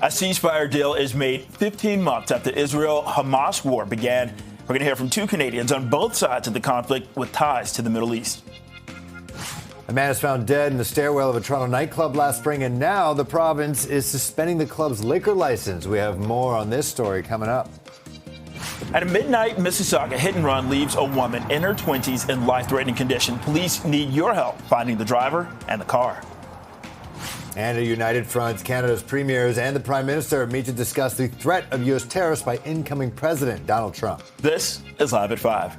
A ceasefire deal is made 15 months after the Israel-Hamas war began. We're going to hear from two Canadians on both sides of the conflict with ties to the Middle East. A man is found dead in the stairwell of a Toronto nightclub last spring, and now the province is suspending the club's liquor license. We have more on this story coming up. At a midnight Mississauga hit and run leaves a woman in her 20s in life-threatening condition. Police need your help finding the driver and the car. And a united front, Canada's premiers and the Prime Minister meet to discuss the threat of U.S. tariffs by incoming President Donald Trump. This is Live at 5.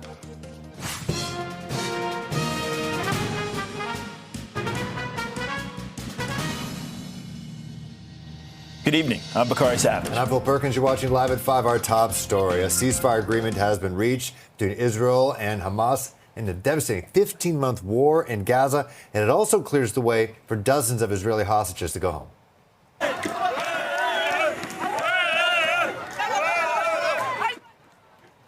Good evening. I'm Bakari Savage. And I'm Phil Perkins. You're watching Live at 5, our top story. A ceasefire agreement has been reached between Israel and Hamas in a devastating 15-month war in Gaza, and it also clears the way for dozens of Israeli hostages to go home.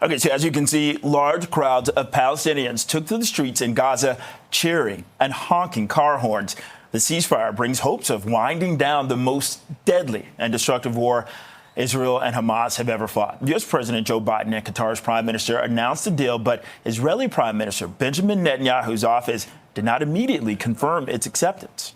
Okay, so as you can see, large crowds of Palestinians took to the streets in Gaza, cheering and honking car horns. The ceasefire brings hopes of winding down the most deadly and destructive war Israel and Hamas have ever fought. U.S. President Joe Biden and Qatar's prime minister announced the deal, but Israeli Prime Minister Benjamin Netanyahu's office did not immediately confirm its acceptance.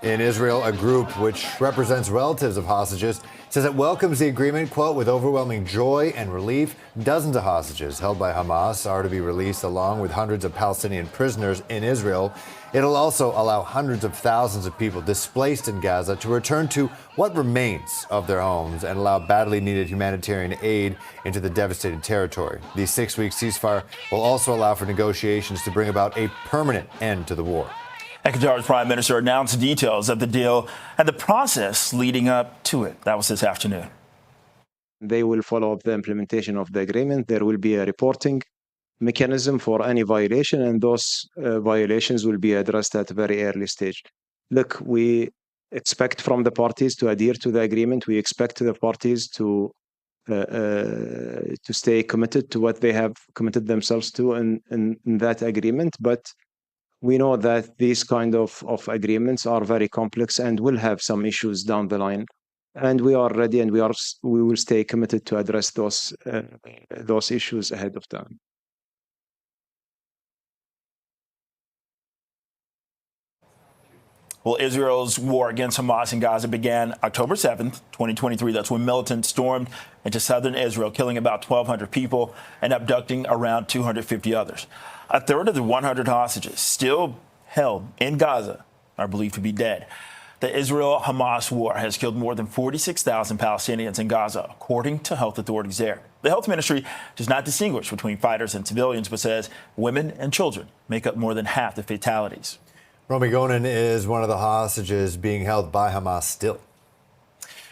In Israel, a group which represents relatives of hostages says it welcomes the agreement, quote, with overwhelming joy and relief. Dozens of hostages held by Hamas are to be released along with hundreds of Palestinian prisoners in Israel. It'll also allow hundreds of thousands of people displaced in Gaza to return to what remains of their homes and allow badly needed humanitarian aid into the devastated territory. The 6-week ceasefire will also allow for negotiations to bring about a permanent end to the war. And Qatar's prime minister announced details of the deal and the process leading up to it. That was this afternoon. They will follow up the implementation of the agreement. There will be a reporting mechanism for any violation, and those violations will be addressed at a very early stage. Look, we expect from the parties to adhere to the agreement. We expect the parties to stay committed to what they have committed themselves to in that agreement. But we know that these kind of agreements are very complex and will have some issues down the line. And we are ready, and we will stay committed to address those issues ahead of time. Well, Israel's war against Hamas in Gaza began October 7th, 2023. That's when militants stormed into southern Israel, killing about 1,200 people and abducting around 250 others. A third of the 100 hostages still held in Gaza are believed to be dead. The Israel-Hamas war has killed more than 46,000 Palestinians in Gaza, according to health authorities there. The health ministry does not distinguish between fighters and civilians, but says women and children make up more than half the fatalities. Romy Gonen is one of the hostages being held by Hamas still.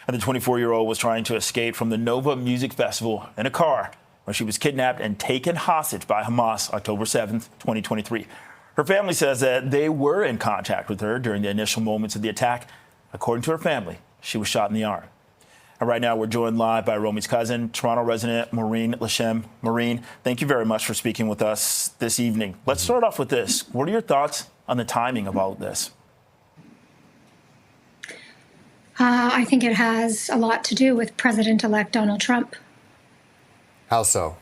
And the 24-year-old was trying to escape from the Nova Music Festival in a car when she was kidnapped and taken hostage by Hamas October 7th, 2023. Her family says that they were in contact with her during the initial moments of the attack. According to her family, she was shot in the arm. And right now, we're joined live by Romy's cousin, Toronto resident Maureen Lashem. Maureen, thank you very much for speaking with us this evening. Let's start off with this. What are your thoughts on the timing of all of this? I think it has a lot to do with President-elect Donald Trump. How so?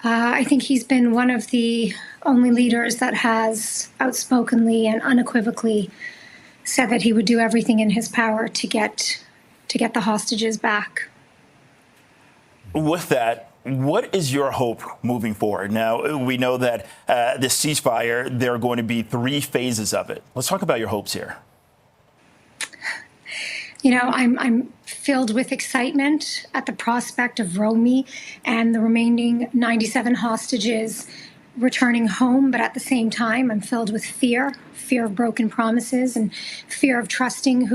I think he's been one of the only leaders that has outspokenly and unequivocally said that he would do everything in his power to get the hostages back. With that, what is your hope moving forward? Now, we know that this ceasefire, there are going to be 3 phases of it. Let's talk about your hopes here. You know, I'm filled with excitement at the prospect of Romy and the remaining 97 hostages returning home. But at the same time, I'm filled with fear of broken promises and fear of trusting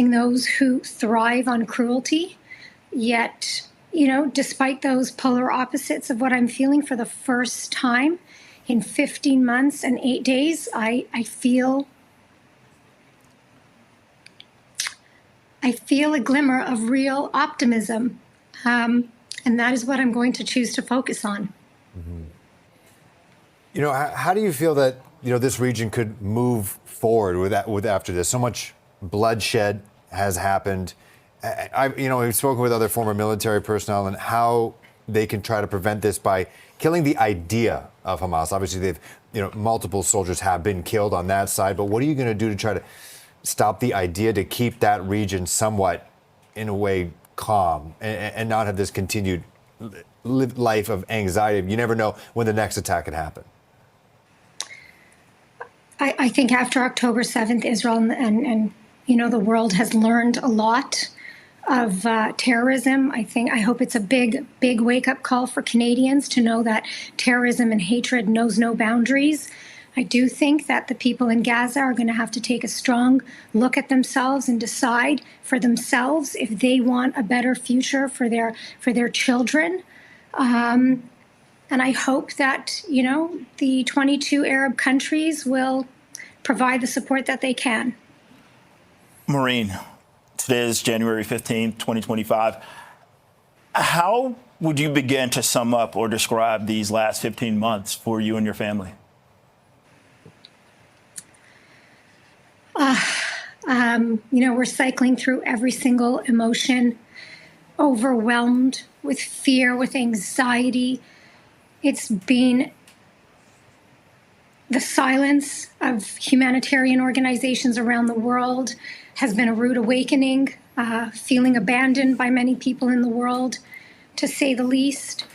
those who thrive on cruelty. Yet, you know, despite those polar opposites of what I'm feeling, for the first time in 15 months and 8 days, I feel a glimmer of real optimism. And that is what I'm going to choose to focus on. You know, how do you feel that, you know, this region could move forward with after this? So much bloodshed has happened. We've spoken with other former military personnel and how they can try to prevent this by killing the idea of Hamas. Obviously, multiple soldiers have been killed on that side, but what are you going to do to try to stop the idea, to keep that region somewhat, in a way, calm and not have this continued life of anxiety? You never know when the next attack could happen. I think after October 7th, Israel and the world has learned a lot of terrorism. I hope it's a big wake-up call for Canadians to know that terrorism and hatred knows no boundaries. I do think that the people in Gaza are going to have to take a strong look at themselves and decide for themselves if they want a better future for their children. And I hope that, the 22 Arab countries will provide the support that they can. Maureen, today is January 15th, 2025. How would you begin to sum up or describe these last 15 months for you and your family? We're cycling through every single emotion, overwhelmed with fear, with anxiety. It's been the silence of humanitarian organizations around the world has been a rude awakening, feeling abandoned by many people in the world, to say the least.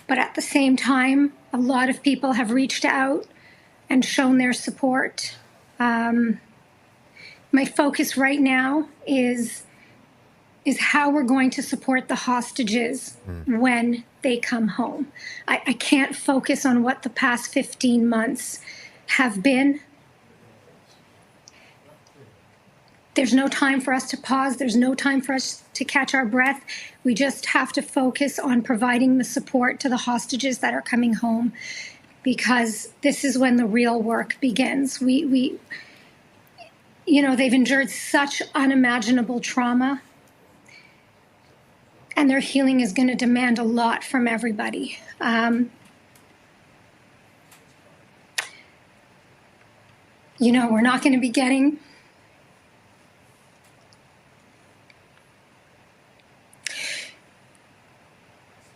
But at the same time, a lot of people have reached out and shown their support. My focus right now is how we're going to support the hostages when they come home. I can't focus on what the past 15 months have been. There's no time for us to pause. There's no time for us to catch our breath. We just have to focus on providing the support to the hostages that are coming home, because this is when the real work begins. They've endured such unimaginable trauma, and their healing is going to demand a lot from everybody. We're not going to be getting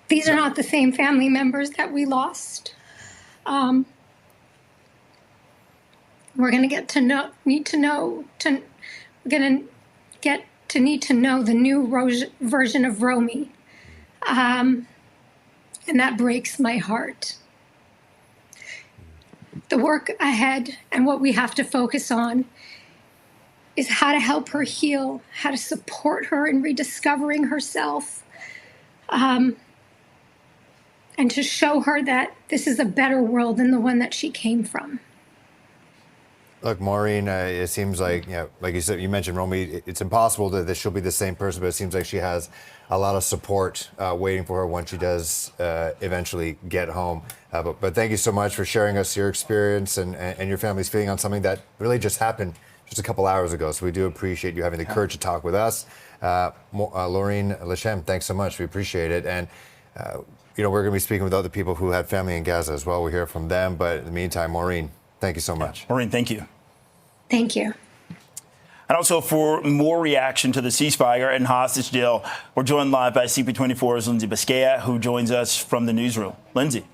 these are not the same family members that we lost. We're going to need to know the new version of Romy. And that breaks my heart. The work ahead and what we have to focus on is how to help her heal, how to support her in rediscovering herself, and to show her that this is a better world than the one that she came from. Look, Maureen, it seems like, like you said, you mentioned Romy, it's impossible that she'll be the same person, but it seems like she has a lot of support waiting for her once she does eventually get home. But thank you so much for sharing us your experience and your family's feeling on something that really just happened just a couple hours ago. So we do appreciate you having the courage to talk with us. Laureen Lashem, thanks so much. We appreciate it. And, we're going to be speaking with other people who had family in Gaza as well. We'll hear from them. But in the meantime, Maureen, thank you so much. Maureen, thank you. Thank you. And also, for more reaction to the ceasefire and hostage deal, we're joined live by CP24's Lindsay Biscaya, who joins us from the newsroom. Lindsay.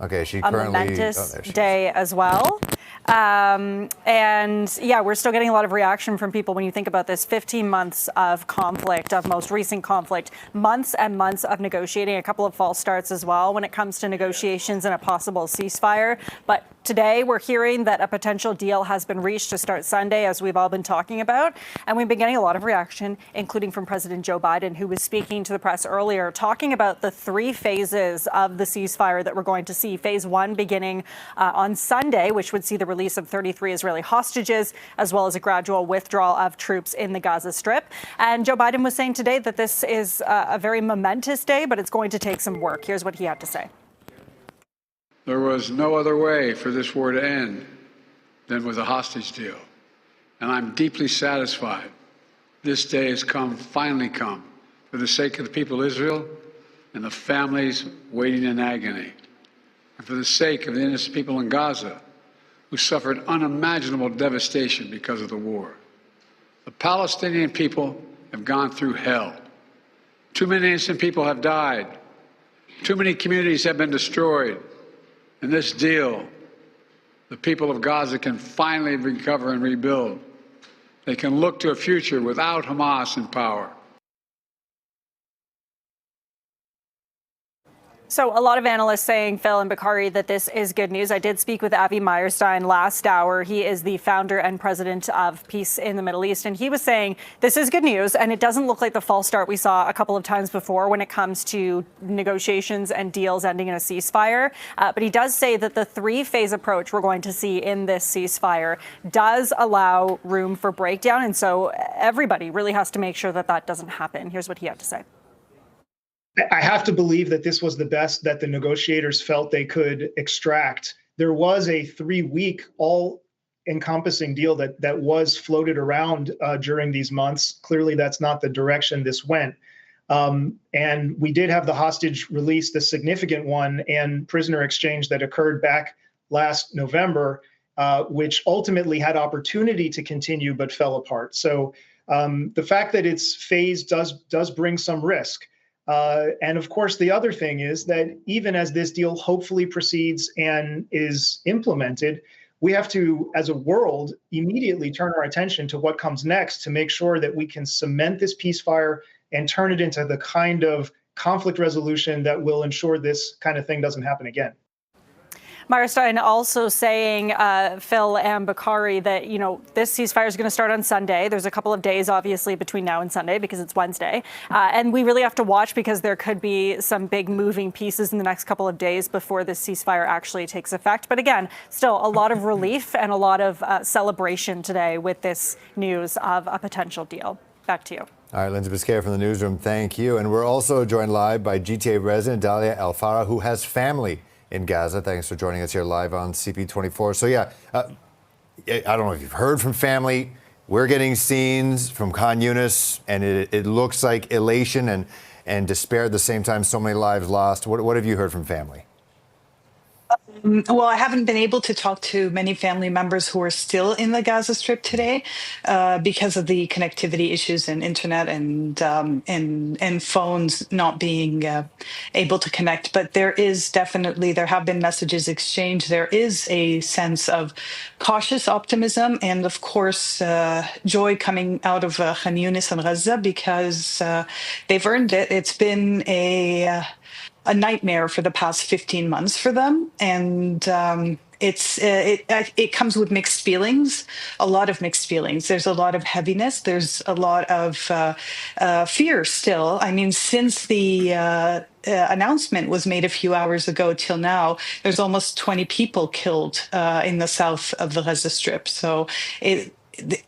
Okay, she currently... A momentous day as well. And yeah, we're still getting a lot of reaction from people when you think about this 15 months of conflict, of most recent conflict, months and months of negotiating, a couple of false starts as well when it comes to negotiations and a possible ceasefire. But today we're hearing that a potential deal has been reached to start Sunday, as we've all been talking about. And we've been getting a lot of reaction, including from President Joe Biden, who was speaking to the press earlier, talking about the 3 phases of the ceasefire that we're going to see. Phase 1 beginning on Sunday, which would see the release of 33 Israeli hostages, as well as a gradual withdrawal of troops in the Gaza Strip. And Joe Biden was saying today that this is a very momentous day, but it's going to take some work. Here's what he had to say. There was no other way for this war to end than with a hostage deal. And I'm deeply satisfied This day has come, finally come, for the sake of the people of Israel and the families waiting in agony, and for the sake of the innocent people in Gaza who suffered unimaginable devastation because of the war. The Palestinian people have gone through hell. Too many innocent people have died. Too many communities have been destroyed. In this deal, the people of Gaza can finally recover and rebuild. They can look to a future without Hamas in power. So a lot of analysts saying, Phil and Bakari, that this is good news. I did speak with Avi Meyerstein last hour. He is the founder and president of Peace in the Middle East. And he was saying this is good news. And it doesn't look like the false start we saw a couple of times before when it comes to negotiations and deals ending in a ceasefire. But he does say that the three-phase approach we're going to see in this ceasefire does allow room for breakdown. And so everybody really has to make sure that that doesn't happen. Here's what he had to say. I have to believe that this was the best that the negotiators felt they could extract. There was a 3-week all-encompassing deal that was floated around during these months. Clearly, that's not the direction this went. And we did have the hostage release, the significant one, and prisoner exchange that occurred back last November, which ultimately had opportunity to continue but fell apart. So the fact that it's phased does bring some risk. And of course, the other thing is that even as this deal hopefully proceeds and is implemented, we have to, as a world, immediately turn our attention to what comes next to make sure that we can cement this ceasefire and turn it into the kind of conflict resolution that will ensure this kind of thing doesn't happen again. Meyerstein also saying, Phil and Bakari, that, you know, this ceasefire is going to start on Sunday. There's a couple of days, obviously, between now and Sunday because it's Wednesday. And we really have to watch because there could be some big moving pieces in the next couple of days before this ceasefire actually takes effect. But again, still a lot of relief and a lot of celebration today with this news of a potential deal. Back to you. All right, Lindsay Biscaya from the newsroom, thank you. And we're also joined live by GTA resident Dalia El-Farah, who has family in Gaza. Thanks for joining us here live on CP24. So yeah, I don't know if you've heard from family. We're getting scenes from Khan Yunis, and it looks like elation and despair at the same time. So many lives lost. What have you heard from family? Well, I haven't been able to talk to many family members who are still in the Gaza Strip today because of the connectivity issues and internet and phones not being able to connect. But there have been messages exchanged. There is a sense of cautious optimism and, of course, joy coming out of Khan Yunis and Gaza because they've earned it. It's been a nightmare for the past 15 months for them. And it comes with mixed feelings, a lot of mixed feelings. There's a lot of heaviness. There's a lot of fear still. I mean, since the announcement was made a few hours ago till now, there's almost 20 people killed in the south of the Gaza Strip. So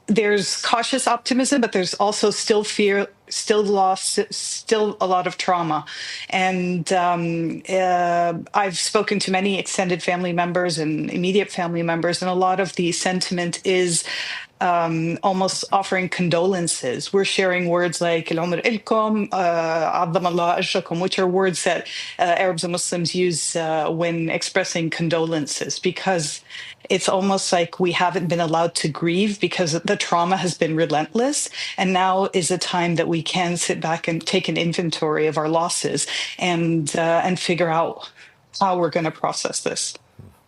there's cautious optimism, but there's also still fear, still loss, still a lot of trauma. And I've spoken to many extended family members and immediate family members, and a lot of the sentiment is almost offering condolences. We're sharing words like "Al-Umr ilkum," "Azzam Allah ajrakum," which are words that Arabs and Muslims use when expressing condolences, because it's almost like we haven't been allowed to grieve because the trauma has been relentless. And now is a time that we can sit back and take an inventory of our losses and figure out how we're going to process this.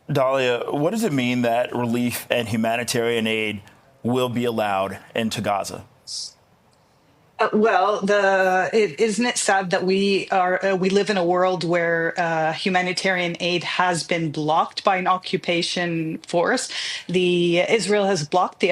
Dalia, what does it mean that relief and humanitarian aid will be allowed into Gaza? Isn't it sad that we live in a world where humanitarian aid has been blocked by an occupation force? Israel has blocked the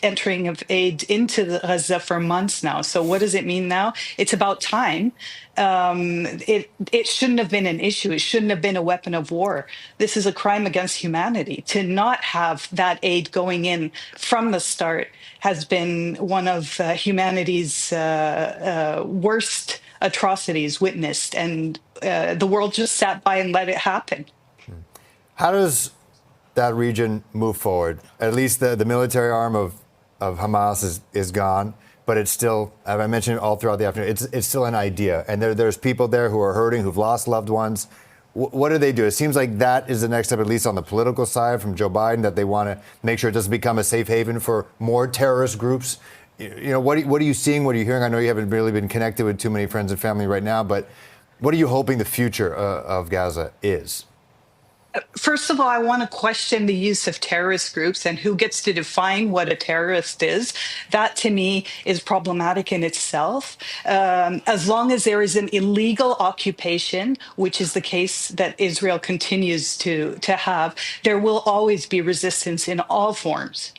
entering of aid into Gaza for months now. So what does it mean now? It's about time. It shouldn't have been an issue. It shouldn't have been a weapon of war. This is a crime against humanity. To not have that aid going in from the start has been one of humanity's worst atrocities witnessed, and the world just sat by and let it happen. How does that region move forward? At least the military arm of Hamas is gone. but it's still, as I mentioned all throughout the afternoon, it's still an idea. And there's people there who are hurting, who've lost loved ones. What do they do? It seems like that is the next step, at least on the political side from Joe Biden, that they want to make sure it doesn't become a safe haven for more terrorist groups. You know, what are you seeing? What are you hearing? I know you haven't really been connected with too many friends and family right now, but what are you hoping the future of Gaza is? First of all, I want to question the use of terrorist groups and who gets to define what a terrorist is. That, to me, is problematic in itself. As long as there is an illegal occupation, which is the case that Israel continues to have, there will always be resistance in all forms.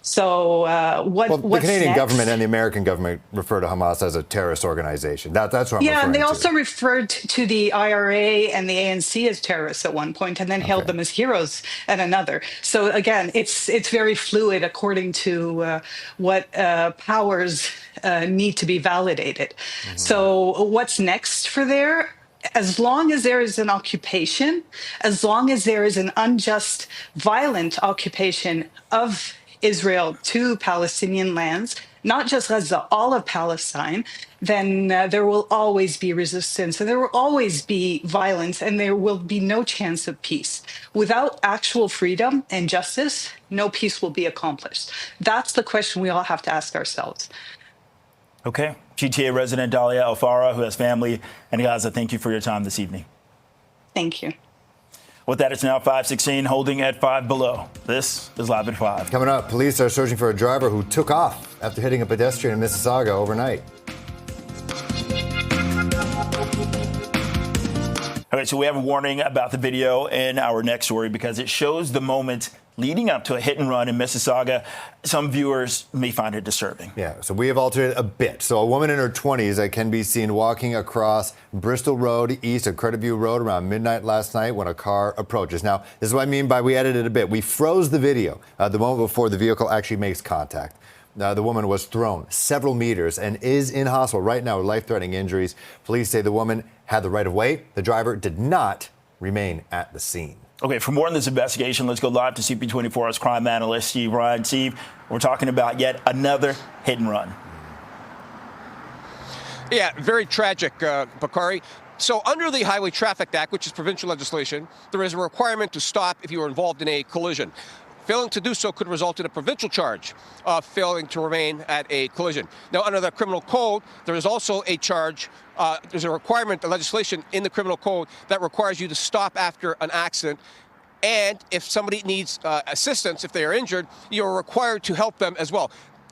So what's the Canadian next? government and the American government refer to Hamas as a terrorist organization. That's what I'm referring to. Yeah, and they also referred to the IRA and the ANC as terrorists at one point, and then hailed them as heroes at another. So again, it's very fluid according to what powers need to be validated. Mm-hmm. So what's next for there? As long as there is an occupation, as long as there is an unjust, violent occupation of Israel to Palestinian lands, not just Gaza, all of Palestine, then there will always be resistance and there will always be violence and there will be no chance of peace. Without actual freedom and justice, no peace will be accomplished. That's the question we all have to ask ourselves. Okay. GTA resident Dalia Alfara, who has family in Gaza, thank you for your time this evening. Thank you. With that, it's now 5:16, holding at 5 below. This is Live at 5. Coming up, police are searching for a driver who took off after hitting a pedestrian in Mississauga overnight. Okay, so we have a warning about the video in our next story because it shows the moment leading up to a hit and run in Mississauga. Some viewers may find it disturbing. Yeah, so we have altered it a bit. So a woman in her 20s that can be seen walking across Bristol Road east of Credit View Road around midnight last night when a car approaches. Now, this is what I mean by we edited a bit. We froze the video the moment before the vehicle actually makes contact. The woman was thrown several meters and is in hospital right now with life-threatening injuries. Police say the woman had the right of way. The driver did not remain at the scene. Okay, for more on this investigation, let's go live to CP24's crime analyst, Steve Ryan. Steve, we're talking about yet another hit and run. Yeah, very tragic, Bakari. So under the Highway Traffic Act, which is provincial legislation, there is a requirement to stop if you are involved in a collision. Failing to do so could result in a provincial charge of failing to remain at a collision. Now, under the criminal code, there is also a charge. There's a requirement, a legislation in the criminal code that requires you to stop after an accident. And if somebody needs assistance, if they are injured, you're required to help them as well.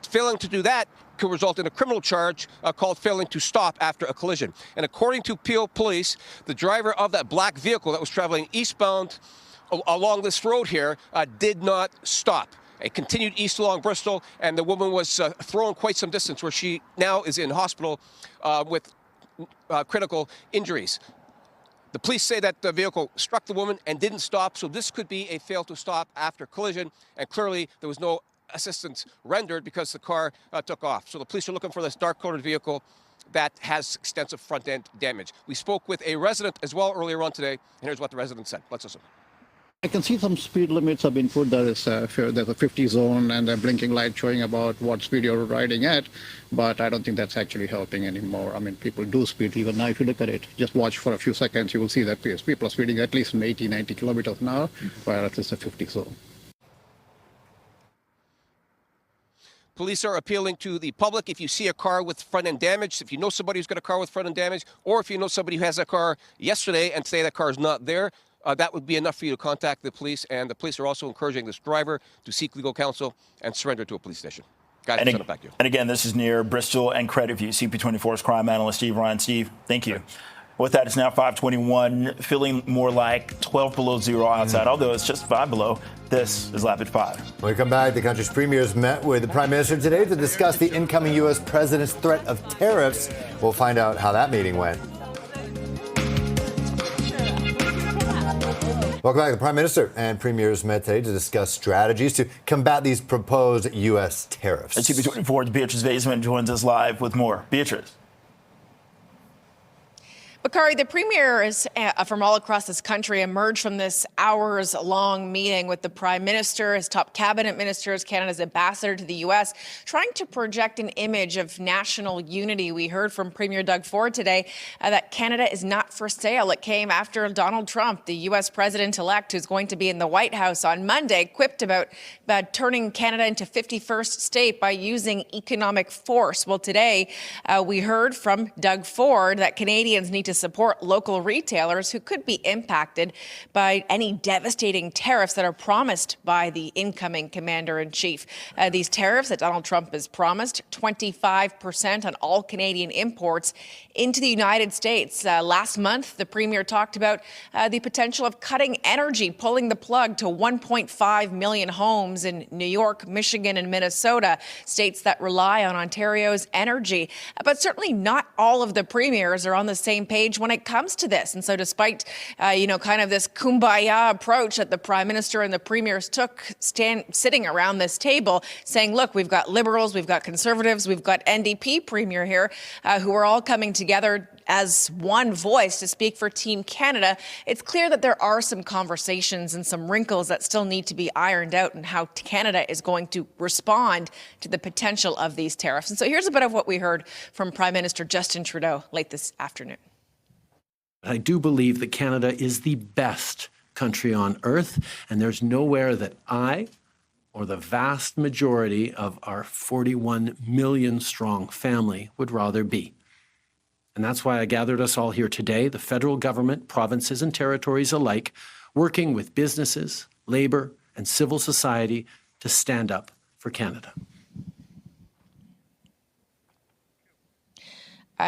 Failing to do that could result in a criminal charge called failing to stop after a collision. And according to Peel Police, the driver of that black vehicle that was traveling eastbound along this road here did not stop. It continued east along Bristol, and the woman was thrown quite some distance, where she now is in hospital with critical injuries. The police say that the vehicle struck the woman and didn't stop, so this could be a fail to stop after collision, and clearly there was no assistance rendered because the car took off. So the police are looking for this dark-colored vehicle that has extensive front-end damage. We spoke with a resident as well earlier on today, and here's what the resident said. Let's listen. I can see some speed limits have been put. There's a 50 zone and a blinking light showing about what speed you're riding at, but I don't think that's actually helping anymore. I mean, people do speed even now. If you look at it, just watch for a few seconds, you will see that people are speeding at least 80, 90 kilometers an hour, whereas it's a 50 zone. Police are appealing to the public. If you see a car with front-end damage, if you know somebody who's got a car with front-end damage, or if you know somebody who has a car yesterday and say that car is not there, that would be enough for you to contact the police. And the police are also encouraging this driver to seek legal counsel and surrender to a police station. Guys, send it back to you. And again, this is near Bristol and Credit View. CP24's crime analyst, Steve Ryan. Steve, thank you. With that, it's now 5:21, feeling more like 12 below zero outside, although it's just 5 below. This is Live at 5. When we come back, the country's premiers met with the Prime Minister today to discuss the incoming U.S. president's threat of tariffs. We'll find out how that meeting went. Welcome back. The Prime Minister and premiers met today to discuss strategies to combat these proposed U.S. tariffs. And CP24's Beatrice Vaisman joins us live with more. Beatrice. Bakari, the premiers from all across this country emerged from this hours-long meeting with the Prime Minister, his top cabinet ministers, Canada's ambassador to the U.S., trying to project an image of national unity. We heard from Premier Doug Ford today that Canada is not for sale. It came after Donald Trump, the U.S. president-elect, who's going to be in the White House on Monday, quipped about turning Canada into 51st state by using economic force. Well, today we heard from Doug Ford that Canadians need to support local retailers who could be impacted by any devastating tariffs that are promised by the incoming commander-in-chief. These tariffs that Donald Trump has promised, 25% on all Canadian imports into the United States. Last month, the premier talked about the potential of cutting energy, pulling the plug to 1.5 million homes in New York, Michigan, and Minnesota, states that rely on Ontario's energy. But certainly not all of the premiers are on the same page when it comes to this. And so despite, kind of this kumbaya approach that the Prime Minister and the premiers took sitting around this table saying, look, we've got Liberals, we've got Conservatives, we've got NDP premier here who are all coming together as one voice to speak for Team Canada, it's clear that there are some conversations and some wrinkles that still need to be ironed out in how Canada is going to respond to the potential of these tariffs. And so here's a bit of what we heard from Prime Minister Justin Trudeau late this afternoon. I do believe that Canada is the best country on earth, and there's nowhere that I or the vast majority of our 41 million strong family would rather be. And that's why I gathered us all here today, the federal government, provinces and territories alike, working with businesses, labor, and civil society to stand up for Canada.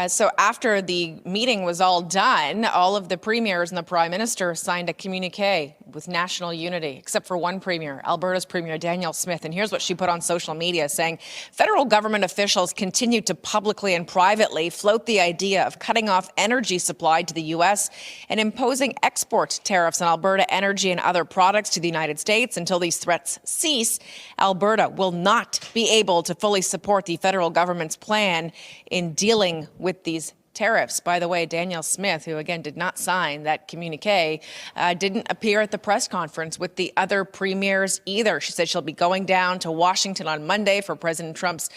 So after the meeting was all done, all of the premiers and the Prime Minister signed a communique with national unity, except for one premier, Alberta's Premier Danielle Smith. And here's what she put on social media, saying, federal government officials continue to publicly and privately float the idea of cutting off energy supply to the U.S. and imposing export tariffs on Alberta energy and other products to the United States. Until these threats cease, Alberta will not be able to fully support the federal government's plan in dealing with these tariffs. By the way, Danielle Smith, who again did not sign that communique, didn't appear at the press conference with the other premiers either. She said she'll be going down to Washington on Monday for President Trump's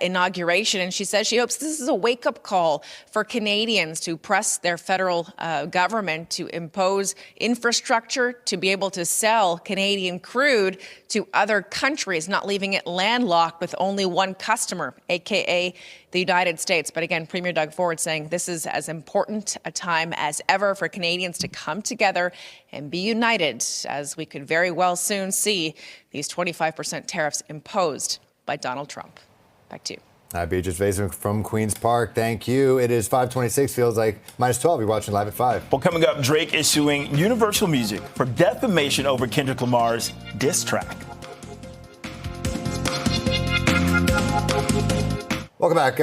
inauguration. And she says she hopes this is a wake-up call for Canadians to press their federal government to impose infrastructure to be able to sell Canadian crude to other countries, not leaving it landlocked with only one customer, aka the United States. But again, Premier Doug Ford saying this is as important a time as ever for Canadians to come together and be united, as we could very well soon see these 25% tariffs imposed by Donald Trump. Back to you. Hi, Beatrice Vason from Queen's Park. Thank you. It is 5:26. Feels like -12. You're watching Live at 5. Well, coming up, Drake is suing Universal Music for defamation over Kendrick Lamar's diss track. Welcome back.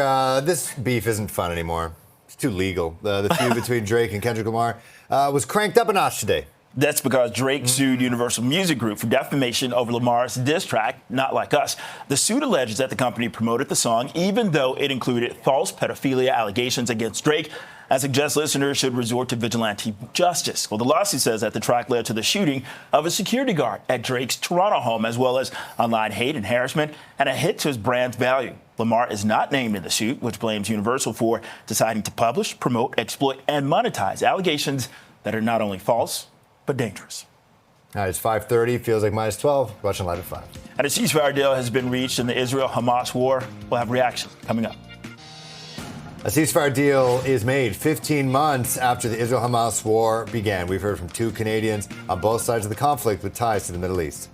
This beef isn't fun anymore. It's too legal. The feud between Drake and Kendrick Lamar was cranked up a notch today. That's because Drake sued Universal Music Group for defamation over Lamar's diss track, Not Like Us. The suit alleges that the company promoted the song even though it included false pedophilia allegations against Drake and suggests listeners should resort to vigilante justice. Well, the lawsuit says that the track led to the shooting of a security guard at Drake's Toronto home, as well as online hate and harassment and a hit to his brand's value. Lamar is not named in the suit, which blames Universal for deciding to publish, promote, exploit, and monetize allegations that are not only false, but dangerous. All right, it's 5:30. Feels like -12. Watching Live at 5. And a ceasefire deal has been reached in the Israel-Hamas war. We'll have reaction coming up. A ceasefire deal is made 15 months after the Israel-Hamas war began. We've heard from 2 Canadians on both sides of the conflict with ties to the Middle East.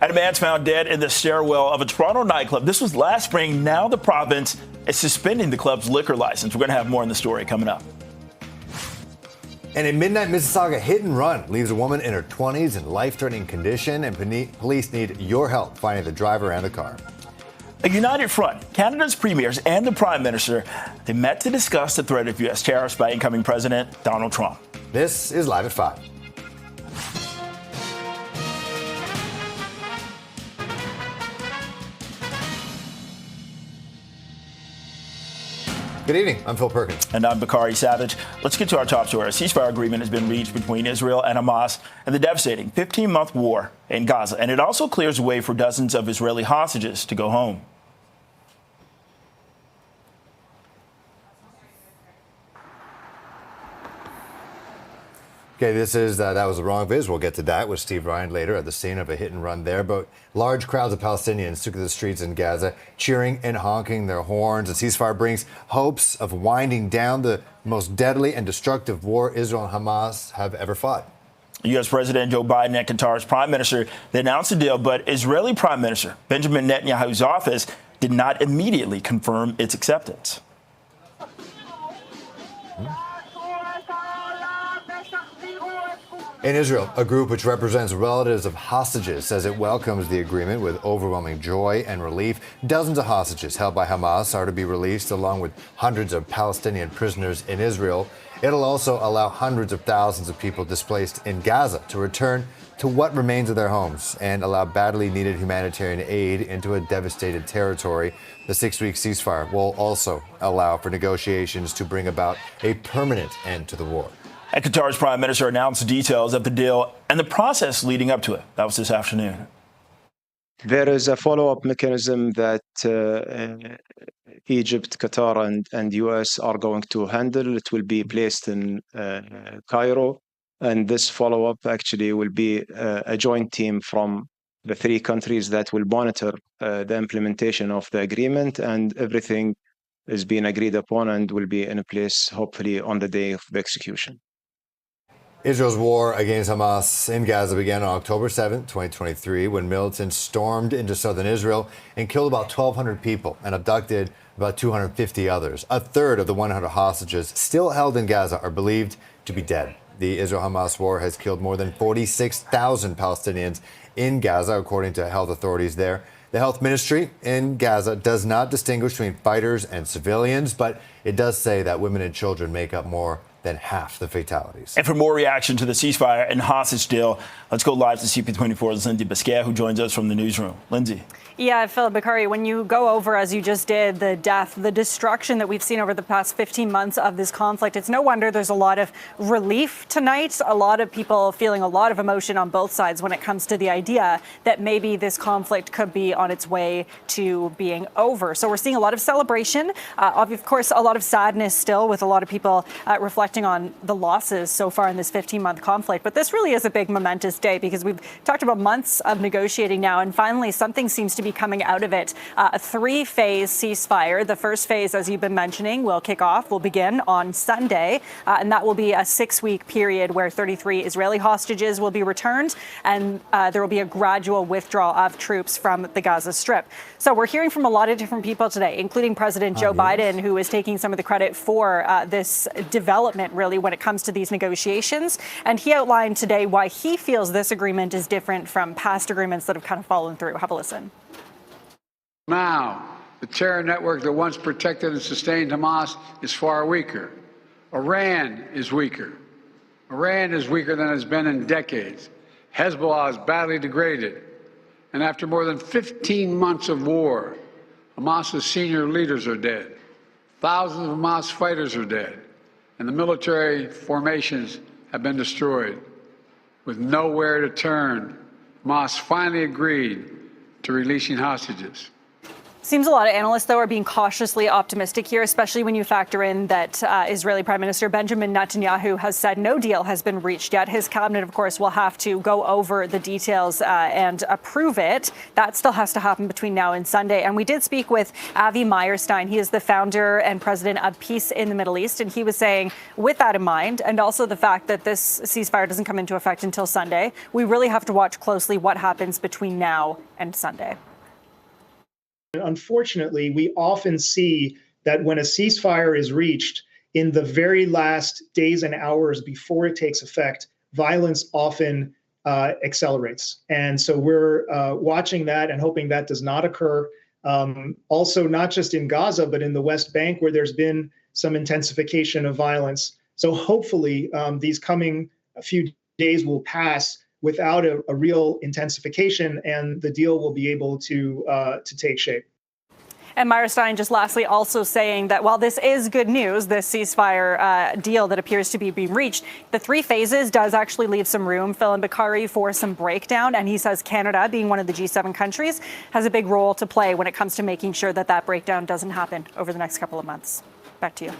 And a man's found dead in the stairwell of a Toronto nightclub. This was last spring. Now the province is suspending the club's liquor license. We're going to have more in the story coming up. And a midnight Mississauga hit and run leaves a woman in her 20s in life-threatening condition, and police need your help finding the driver and the car. A united front, Canada's premiers and the Prime Minister, they met to discuss the threat of U.S. tariffs by incoming President Donald Trump. This is Live at 5. Good evening. I'm Phil Perkins. And I'm Bakari Savage. Let's get to our top story. A ceasefire agreement has been reached between Israel and Hamas in the devastating 15-month war in Gaza. And it also clears the way for dozens of Israeli hostages to go home. Okay, that was the wrong viz. We'll get to that with Steve Ryan later at the scene of a hit and run there. But large crowds of Palestinians took to the streets in Gaza, cheering and honking their horns. The ceasefire brings hopes of winding down the most deadly and destructive war Israel and Hamas have ever fought. U.S. President Joe Biden and Qatar's prime minister, they announced the deal, but Israeli Prime Minister Benjamin Netanyahu's office did not immediately confirm its acceptance. In Israel, a group which represents relatives of hostages says it welcomes the agreement with overwhelming joy and relief. Dozens of hostages held by Hamas are to be released, along with hundreds of Palestinian prisoners in Israel. It'll also allow hundreds of thousands of people displaced in Gaza to return to what remains of their homes and allow badly needed humanitarian aid into a devastated territory. The 6-week ceasefire will also allow for negotiations to bring about a permanent end to the war. And Qatar's prime minister announced details of the deal and the process leading up to it. That was this afternoon. There is a follow-up mechanism that Egypt, Qatar, and US are going to handle. It will be placed in Cairo. And this follow-up actually will be a joint team from the three countries that will monitor the implementation of the agreement, and everything is being agreed upon and will be in place hopefully on the day of the execution. Israel's war against Hamas in Gaza began on October 7, 2023, when militants stormed into southern Israel and killed about 1,200 people and abducted about 250 others. A third of the 100 hostages still held in Gaza are believed to be dead. The Israel-Hamas war has killed more than 46,000 Palestinians in Gaza, according to health authorities there. The health ministry in Gaza does not distinguish between fighters and civilians, but it does say that women and children make up more than half the fatalities. And for more reaction to the ceasefire and hostage deal, let's go live to CP24's Lindsay Biscaya, who joins us from the newsroom. Lindsay. Yeah, Phil Bakari, when you go over, as you just did, the death, the destruction that we've seen over the past 15 months of this conflict, it's no wonder there's a lot of relief tonight, a lot of people feeling a lot of emotion on both sides when it comes to the idea that maybe this conflict could be on its way to being over. So we're seeing a lot of celebration, of course, a lot of sadness still, with a lot of people reflecting on the losses so far in this 15-month conflict. But this really is a big momentous day, because we've talked about months of negotiating now, and finally something seems to be coming out of it. A 3-phase ceasefire. The first phase, as you've been mentioning, will begin on Sunday, and that will be a 6-week period where 33 Israeli hostages will be returned, and there will be a gradual withdrawal of troops from the Gaza Strip. So we're hearing from a lot of different people today, including President Joe Biden, who is taking some of the credit for this development, really, when it comes to these negotiations. And he outlined today why he feels this agreement is different from past agreements that have kind of fallen through. Have a listen. Now, the terror network that once protected and sustained Hamas is far weaker. Iran is weaker. Iran is weaker than it's been in decades. Hezbollah is badly degraded. And after more than 15 months of war, Hamas's senior leaders are dead. Thousands of Hamas fighters are dead. And the military formations have been destroyed. With nowhere to turn, Hamas finally agreed to releasing hostages. Seems a lot of analysts, though, are being cautiously optimistic here, especially when you factor in that Israeli Prime Minister Benjamin Netanyahu has said no deal has been reached yet. His cabinet, of course, will have to go over the details and approve it. That still has to happen between now and Sunday. And we did speak with Avi Meyerstein. He is the founder and president of Peace in the Middle East. And he was saying, with that in mind, and also the fact that this ceasefire doesn't come into effect until Sunday, we really have to watch closely what happens between now and Sunday. Unfortunately, we often see that when a ceasefire is reached, in the very last days and hours before it takes effect, violence often accelerates. And so we're watching that and hoping that does not occur. Also, not just in Gaza, but in the West Bank, where there's been some intensification of violence. So hopefully these coming few days will pass without a real intensification, and the deal will be able to take shape. And Myra Stein just lastly also saying that while this is good news, this ceasefire deal that appears to be being reached, the 3 phases does actually leave some room, Phil and Bakari, for some breakdown. And he says Canada, being one of the G7 countries, has a big role to play when it comes to making sure that that breakdown doesn't happen over the next couple of months. Back to you.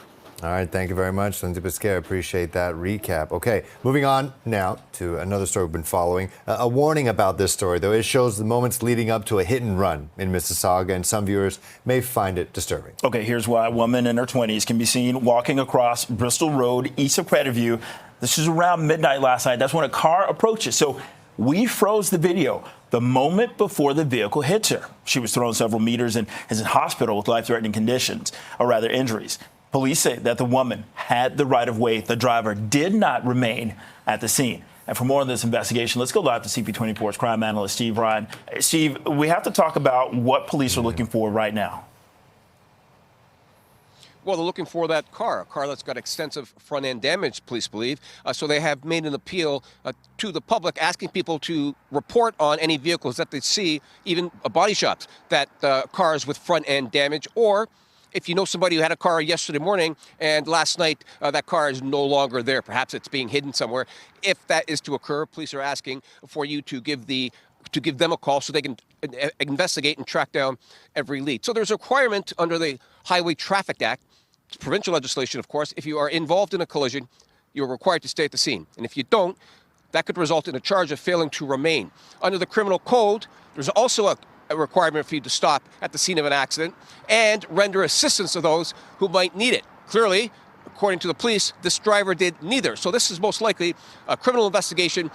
All right, thank you very much, Lindsay Biscay. Appreciate that recap. Okay, moving on now to another story we've been following. A warning about this story, though. It shows the moments leading up to a hit and run in Mississauga, and some viewers may find it disturbing. Okay, here's why a woman in her 20s can be seen walking across Bristol Road east of Credit View. This is around midnight last night. That's when a car approaches. So we froze the video the moment before the vehicle hits her. She was thrown several meters and is in hospital with life-threatening conditions, or rather injuries. Police say that the woman had the right-of-way. The driver did not remain at the scene. And for more on this investigation, let's go live to CP24's crime analyst, Steve Ryan. Steve, we have to talk about what police are looking for right now. Well, they're looking for that car, a car that's got extensive front-end damage, police believe. So they have made an appeal to the public, asking people to report on any vehicles that they see, even body shops, that cars with front-end damage, or if you know somebody who had a car yesterday morning and last night that car is no longer there, perhaps it's being hidden somewhere. If that is to occur, police are asking for you to give them a call so they can investigate and track down every lead. So there's a requirement under the Highway Traffic Act, provincial legislation, of course. If you are involved in a collision, you're required to stay at the scene. And if you don't, that could result in a charge of failing to remain. Under the criminal code, there's also a requirement for you to stop at the scene of an accident and render assistance to those who might need it. Clearly, according to the police, this driver did neither. So this is most likely a criminal investigation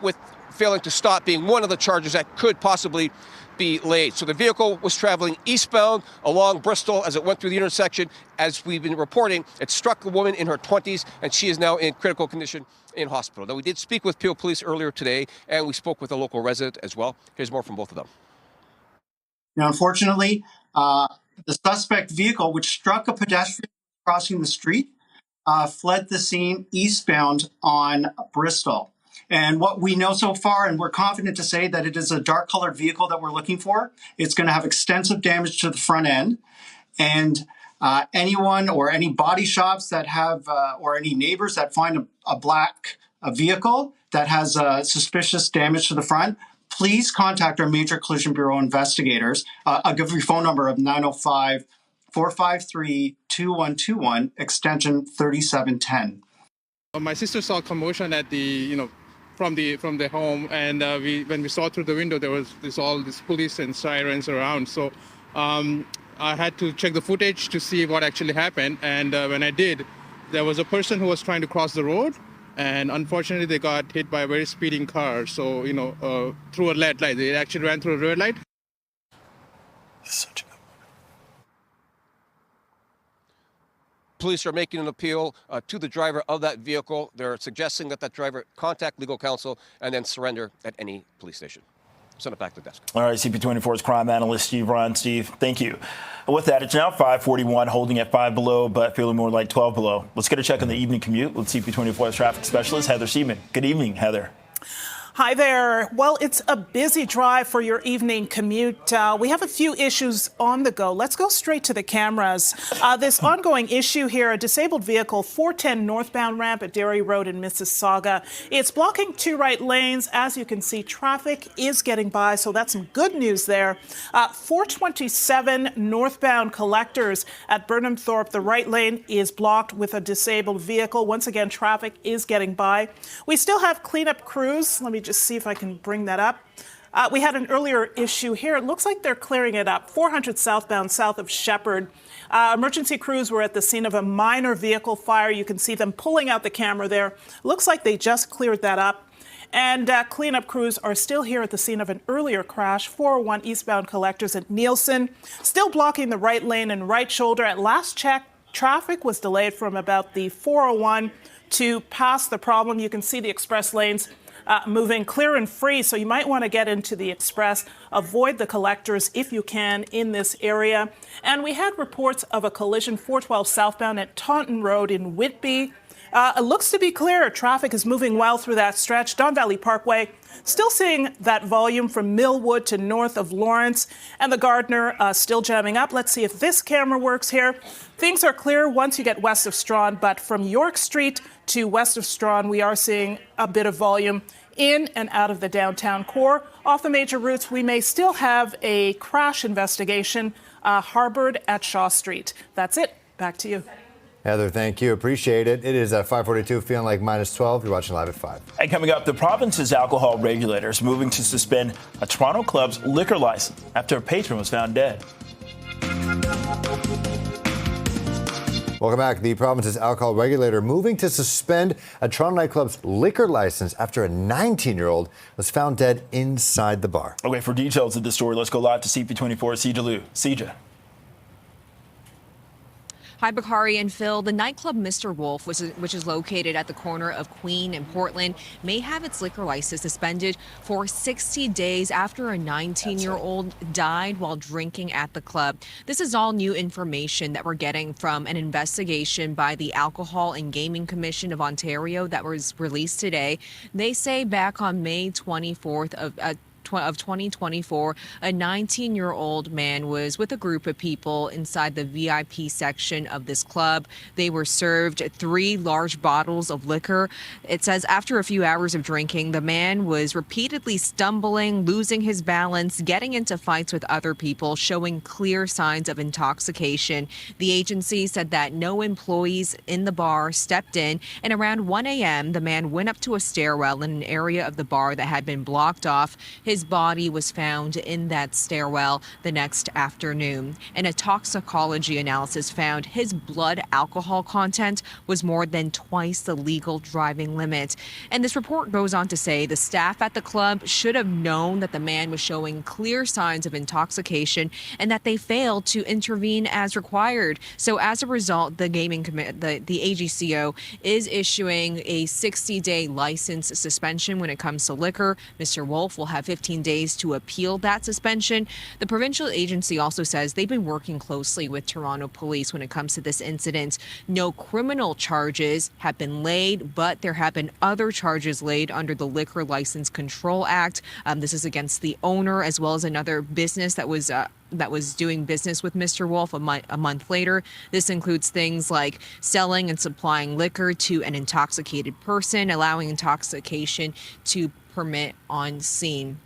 with failing to stop being one of the charges that could possibly be laid. So the vehicle was traveling eastbound along Bristol as it went through the intersection. As we've been reporting, it struck a woman in her 20s, and she is now in critical condition in hospital. Now, we did speak with Peel Police earlier today, and we spoke with a local resident as well. Here's more from both of them. Now, unfortunately, the suspect vehicle, which struck a pedestrian crossing the street, fled the scene eastbound on Bristol. And what we know so far, and we're confident to say that it is a dark-colored vehicle that we're looking for. It's going to have extensive damage to the front end. And anyone or any body shops that have, or any neighbors that find a black vehicle that has suspicious damage to the front, please contact our Major Collision Bureau investigators. I'll give you a phone number of 905-453-2121, extension 3710. My sister saw commotion at the, from the home, and when we saw through the window, there was all this police and sirens around. So I had to check the footage to see what actually happened. And when I did, there was a person who was trying to cross the road. And unfortunately, they got hit by a very speeding car. So, through a red light. They actually ran through a red light. Such a good one. Police are making an appeal to the driver of that vehicle. They're suggesting that driver contact legal counsel and then surrender at any police station. Send it back to the desk. All right, CP24's crime analyst, Steve Ryan. Steve, thank you. With that, it's now 5:41, holding at 5 below, but feeling more like 12 below. Let's get a check on the evening commute with CP24's traffic specialist, Heather Seaman. Good evening, Heather. Hi there. Well, it's a busy drive for your evening commute. We have a few issues on the go. Let's go straight to the cameras. This ongoing issue here, a disabled vehicle, 410 northbound ramp at Derry Road in Mississauga. It's blocking 2 right lanes. As you can see, traffic is getting by, so that's some good news there. 427 northbound collectors at Burnhamthorpe. The right lane is blocked with a disabled vehicle. Once again, traffic is getting by. We still have cleanup crews. Let me just see if I can bring that up. We had an earlier issue here. It looks like they're clearing it up. 400 southbound south of Shepherd. Emergency crews were at the scene of a minor vehicle fire. You can see them pulling out the camera there. Looks like they just cleared that up. And cleanup crews are still here at the scene of an earlier crash. 401 eastbound collectors at Nielsen, still blocking the right lane and right shoulder. At last check, traffic was delayed from about the 401 to past the problem. You can see the express lanes moving clear and free, so you might want to get into the express. Avoid the collectors if you can in this area. And we had reports of a collision 412 southbound at Taunton Road in Whitby. It looks to be clear. Traffic is moving well through that stretch. Don Valley Parkway, still seeing that volume from Millwood to north of Lawrence, and the Gardner still jamming up. Let's see if this camera works here. Things are clear once you get west of Strawn, but from York Street to west of Strawn, we are seeing a bit of volume in and out of the downtown core. Off the major routes, we may still have a crash investigation harbored at Shaw Street. That's it. Back to you. Heather, thank you. Appreciate it. It is 5:42, feeling like -12. You're watching Live at 5. And coming up, the province's alcohol regulators moving to suspend a Toronto club's liquor license after a patron was found dead. Welcome back. The province's alcohol regulator moving to suspend a Toronto nightclub's liquor license after a 19-year-old was found dead inside the bar. Okay, for details of the story, let's go live to CP24, Sija Liu. Sija. Hi, Bakari and Phil. The nightclub Mr. Wolf, which is located at the corner of Queen and Portland, may have its liquor license suspended for 60 days after a 19-year-old died while drinking at the club. This is all new information that we're getting from an investigation by the Alcohol and Gaming Commission of Ontario that was released today. They say back on May 24th of 2024, a 19-year-old man was with a group of people inside the VIP section of this club. They were served 3 large bottles of liquor. It says after a few hours of drinking, the man was repeatedly stumbling, losing his balance, getting into fights with other people, showing clear signs of intoxication. The agency said that no employees in the bar stepped in, and around 1 a.m., the man went up to a stairwell in an area of the bar that had been blocked off. His body was found in that stairwell the next afternoon, and a toxicology analysis found his blood alcohol content was more than twice the legal driving limit. And this report goes on to say the staff at the club should have known that the man was showing clear signs of intoxication and that they failed to intervene as required. So as a result, the AGCO is issuing a 60-day license suspension when it comes to liquor. Mr. Wolf will have 15 days to appeal that suspension. The provincial agency also says they've been working closely with Toronto police when it comes to this incident. No criminal charges have been laid, but there have been other charges laid under the Liquor License Control Act. This is against the owner as well as another business that was doing business with Mr. Wolf a month later. This includes things like selling and supplying liquor to an intoxicated person, allowing intoxication to permit on scene.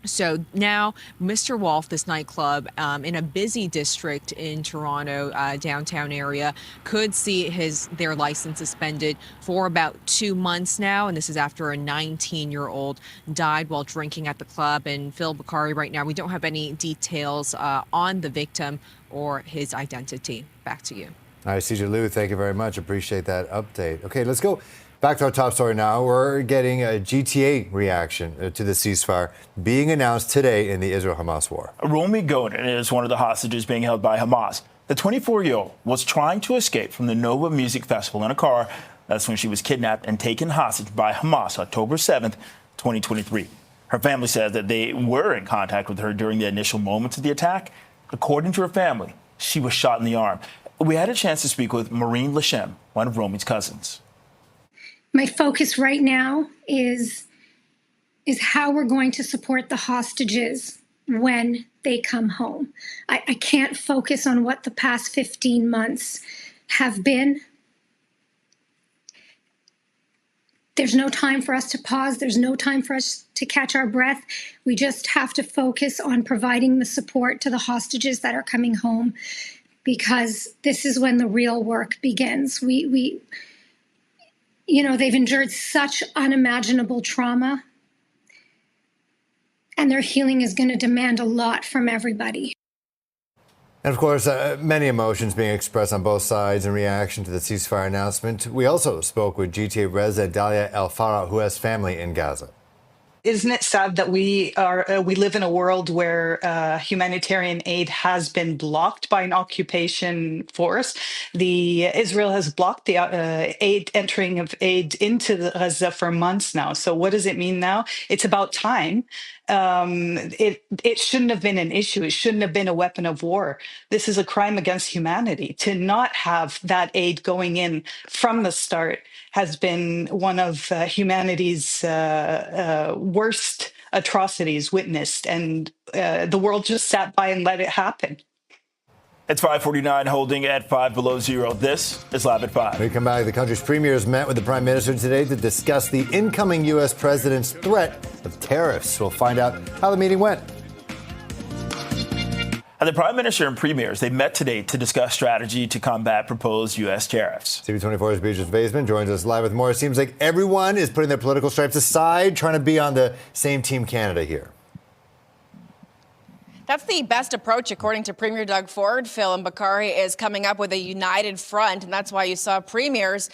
So now Mr. Wolf, this nightclub in a busy district in Toronto downtown area, could see their license suspended for about 2 months now. And this is after a 19-year-old died while drinking at the club. And Phil Bakari, right now, we don't have any details on the victim or his identity. Back to you. All right, Sija Liu, thank you very much. Appreciate that update. Okay, let's go back to our top story now. We're getting a GTA reaction to the ceasefire being announced today in the Israel-Hamas war. Romy Godin is one of the hostages being held by Hamas. The 24-year-old was trying to escape from the Nova Music Festival in a car. That's when she was kidnapped and taken hostage by Hamas October 7th, 2023. Her family says that they were in contact with her during the initial moments of the attack. According to her family, she was shot in the arm. We had a chance to speak with Maureen Lashem, one of Romy's cousins. My focus right now is how we're going to support the hostages when they come home. I can't focus on what the past 15 months have been. There's no time for us to pause. There's no time for us to catch our breath. We just have to focus on providing the support to the hostages that are coming home, because this is when the real work begins. They've endured such unimaginable trauma, and their healing is going to demand a lot from everybody. And of course, many emotions being expressed on both sides in reaction to the ceasefire announcement. We also spoke with GTA resident Dalia El Farah, who has family in Gaza. isn't it sad that we live in a world where humanitarian aid has been blocked by an occupation force? Israel has blocked the entering of aid into Gaza for months now. So what does it mean now? It's about time. It shouldn't have been an issue. It shouldn't have been a weapon of war. This is a crime against humanity. To not have that aid going in from the start has been one of humanity's worst atrocities witnessed, and the world just sat by and let it happen. It's 5:49, holding at 5 below zero. This is Live at 5. We come back. The country's premiers met with the prime minister today to discuss the incoming U.S. president's threat of tariffs. We'll find out how the meeting went. And the prime minister and premiers, they met today to discuss strategy to combat proposed U.S. tariffs. CP24's Beatrice Vaisman joins us live with more. It seems like everyone is putting their political stripes aside, trying to be on the same team Canada here. That's the best approach, according to Premier Doug Ford. Phil and Bakari is coming up with a united front, and that's why you saw premiers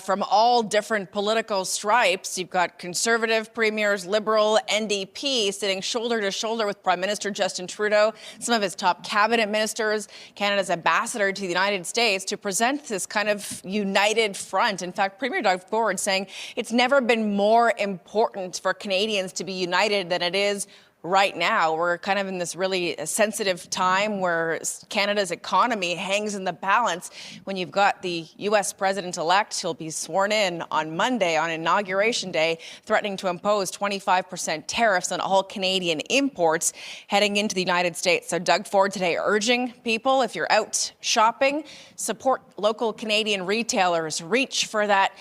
from all different political stripes. You've got Conservative premiers, Liberal, NDP, sitting shoulder to shoulder with Prime Minister Justin Trudeau, some of his top cabinet ministers, Canada's ambassador to the United States, to present this kind of united front. In fact, Premier Doug Ford saying it's never been more important for Canadians to be united than it is right now. We're kind of in this really sensitive time where Canada's economy hangs in the balance when you've got the U.S. president-elect. He'll be sworn in on Monday on Inauguration Day, threatening to impose 25% tariffs on all Canadian imports heading into the United States. So Doug Ford today urging people, if you're out shopping, support local Canadian retailers. Reach for that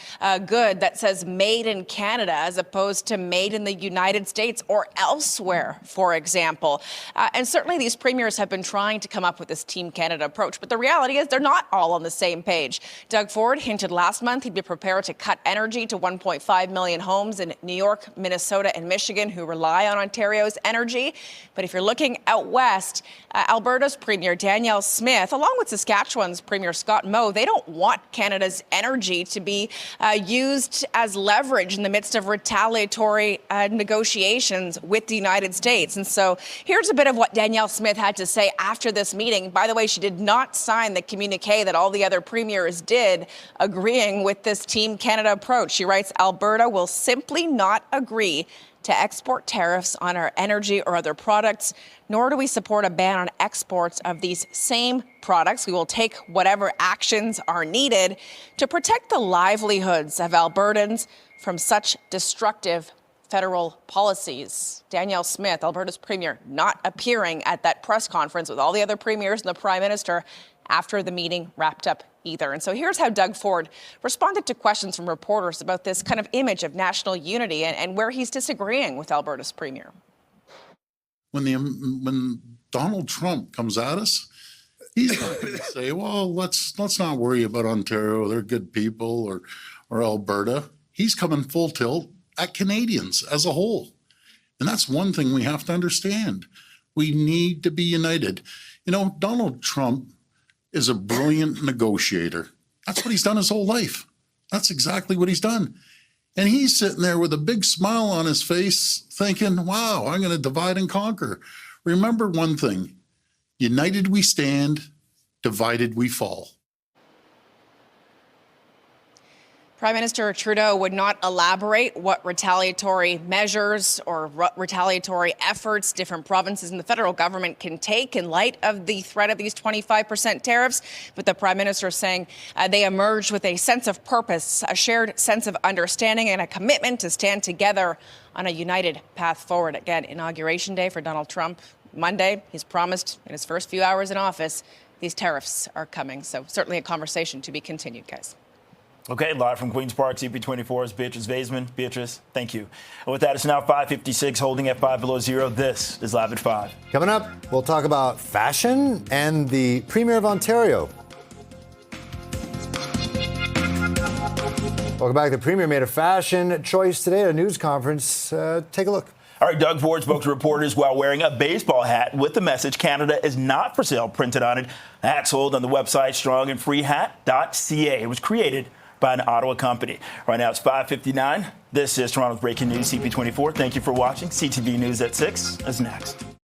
good that says made in Canada as opposed to made in the United States or elsewhere, for example. And certainly these premiers have been trying to come up with this Team Canada approach, but the reality is they're not all on the same page. Doug Ford hinted last month he'd be prepared to cut energy to 1.5 million homes in New York, Minnesota, and Michigan who rely on Ontario's energy. But if you're looking out west, Alberta's Premier Danielle Smith, along with Saskatchewan's Premier Scott Moe, they don't want Canada's energy to be used as leverage in the midst of retaliatory negotiations with the United States. And so here's a bit of what Danielle Smith had to say after this meeting. By the way, she did not sign the communique that all the other premiers did, agreeing with this Team Canada approach. She writes, Alberta will simply not agree to export tariffs on our energy or other products, nor do we support a ban on exports of these same products. We will take whatever actions are needed to protect the livelihoods of Albertans from such destructive federal policies. Danielle Smith, Alberta's premier, not appearing at that press conference with all the other premiers and the prime minister after the meeting wrapped up either. And so here's how Doug Ford responded to questions from reporters about this kind of image of national unity and where he's disagreeing with Alberta's premier. When Donald Trump comes at us, he's not going to say, well, let's not worry about Ontario, they're good people, or Alberta. He's coming full tilt at Canadians as a whole. And that's one thing we have to understand. We need to be united. You know, Donald Trump is a brilliant negotiator. That's what he's done his whole life. That's exactly what he's done. And he's sitting there with a big smile on his face thinking, wow, I'm going to divide and conquer. Remember one thing, united we stand, divided we fall. Prime Minister Trudeau would not elaborate what retaliatory measures or retaliatory efforts different provinces and the federal government can take in light of the threat of these 25% tariffs. But the Prime Minister saying they emerged with a sense of purpose, a shared sense of understanding, and a commitment to stand together on a united path forward. Again, Inauguration Day for Donald Trump. Monday, he's promised in his first few hours in office, these tariffs are coming. So certainly a conversation to be continued, guys. Okay, live from Queen's Park, CP24's Beatrice Vaisman. Beatrice, thank you. And with that, it's now 5:56, holding at 5 below zero. This is Live at 5. Coming up, we'll talk about fashion and the Premier of Ontario. Welcome back. The Premier made a fashion choice today at a news conference. Take a look. All right, Doug Ford spoke to reporters while wearing a baseball hat with the message, Canada is not for sale, printed on it. The hat sold on the website strongandfreehat.ca. It was created by an Ottawa company. Right now it's 5:59. This is Toronto's Breaking News, CP24. Thank you for watching. CTV News at 6 is next.